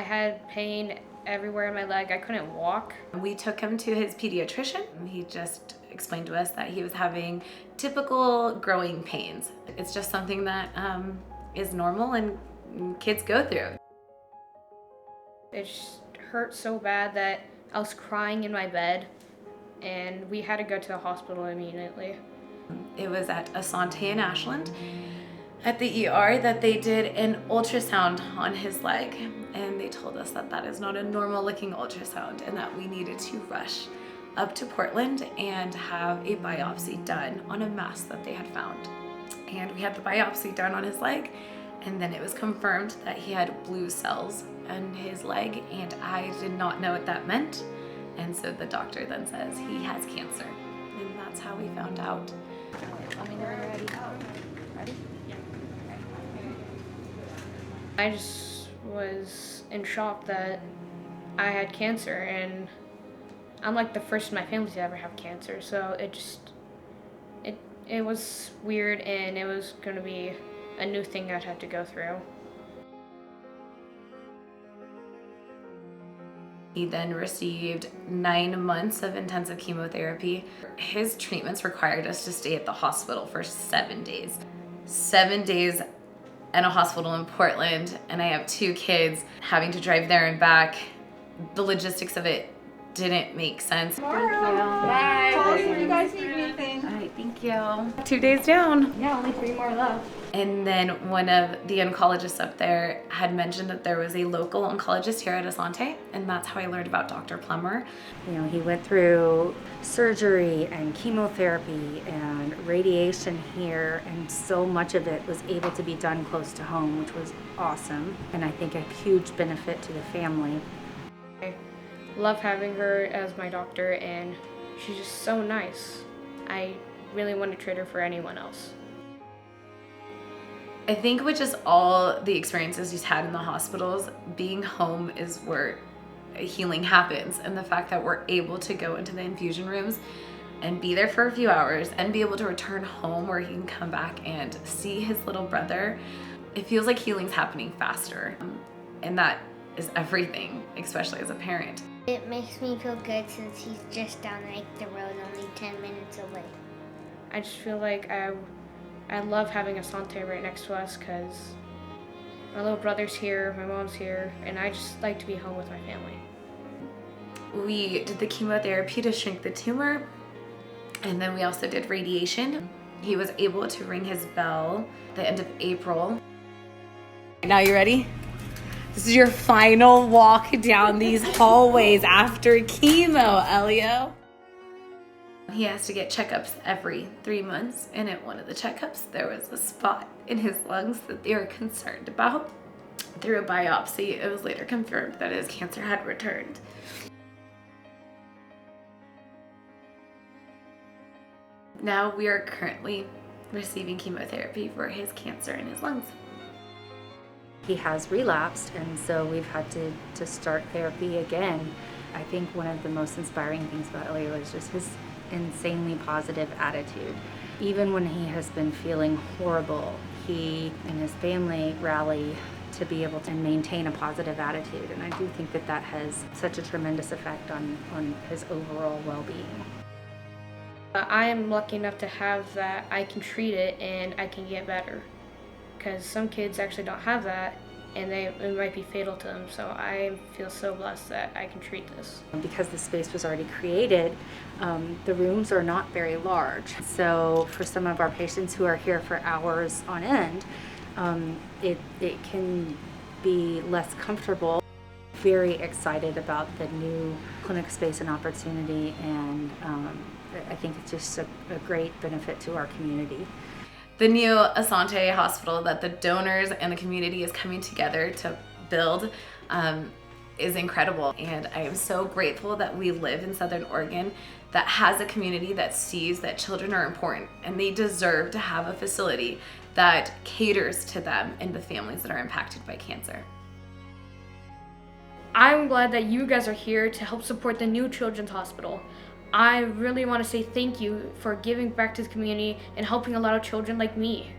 had pain everywhere in my leg. I couldn't walk. We took him to his pediatrician. He just explained to us that he was having typical growing pains. It's just something that is normal and kids go through. It just hurt so bad that I was crying in my bed, and we had to go to the hospital immediately. It was at Asante in Ashland at the ER that they did an ultrasound on his leg, and they told us that that is not a normal looking ultrasound and that we needed to rush up to Portland and have a biopsy done on a mass that they had found. And we had the biopsy done on his leg, and then it was confirmed that he had blue cells on his leg, and I did not know what that meant. And so the doctor then says he has cancer, and that's how we found out. Let me know when you're ready. Ready? Yeah. I just was in shock that I had cancer, and I'm like the first in my family to ever have cancer, so it was weird, and it was going to be a new thing I'd have to go through. He then received 9 months of intensive chemotherapy. His treatments required us to stay at the hospital for 7 days. 7 days in a hospital in Portland, and I have 2 kids having to drive there and back. The logistics of it didn't make sense. Thank you. Bye. Call us if you guys need anything. All right, thank you. 2 days down. Yeah, only 3 more left. And then one of the oncologists up there had mentioned that there was a local oncologist here at Asante, and that's how I learned about Dr. Plummer. You know, he went through surgery and chemotherapy and radiation here, and so much of it was able to be done close to home, which was awesome, and I think a huge benefit to the family. I love having her as my doctor, and she's just so nice. I really wouldn't trade her for anyone else. I think with just all the experiences he's had in the hospitals, being home is where healing happens. And the fact that we're able to go into the infusion rooms and be there for a few hours and be able to return home where he can come back and see his little brother, it feels like healing's happening faster. And that is everything, especially as a parent. It makes me feel good since he's just down like the road, only 10 minutes away. I just feel like I love having Asante right next to us because my little brother's here, my mom's here, and I just like to be home with my family. We did the chemotherapy to shrink the tumor, and then we also did radiation. He was able to ring his bell at the end of April. Now you ready? This is your final walk down these hallways after chemo, Elio. He has to get checkups every 3 months, and at one of the checkups, there was a spot in his lungs that they were concerned about. Through a biopsy, it was later confirmed that his cancer had returned. Now we are currently receiving chemotherapy for his cancer in his lungs. He has relapsed, and so we've had to start therapy again. I think one of the most inspiring things about Elio is just his insanely positive attitude. Even when he has been feeling horrible, he and his family rally to be able to maintain a positive attitude, and I do think that that has such a tremendous effect on his overall well-being. I am lucky enough to have that. I can treat it and I can get better, because some kids actually don't have that, and it might be fatal to them. So I feel so blessed that I can treat this. Because the space was already created, the rooms are not very large. So for some of our patients who are here for hours on end, it can be less comfortable. Very excited about the new clinic space and opportunity, and I think it's just a great benefit to our community. The new Asante Hospital that the donors and the community is coming together to build is incredible. And I am so grateful that we live in Southern Oregon that has a community that sees that children are important and they deserve to have a facility that caters to them and the families that are impacted by cancer. I'm glad that you guys are here to help support the new Children's Hospital. I really want to say thank you for giving back to the community and helping a lot of children like me.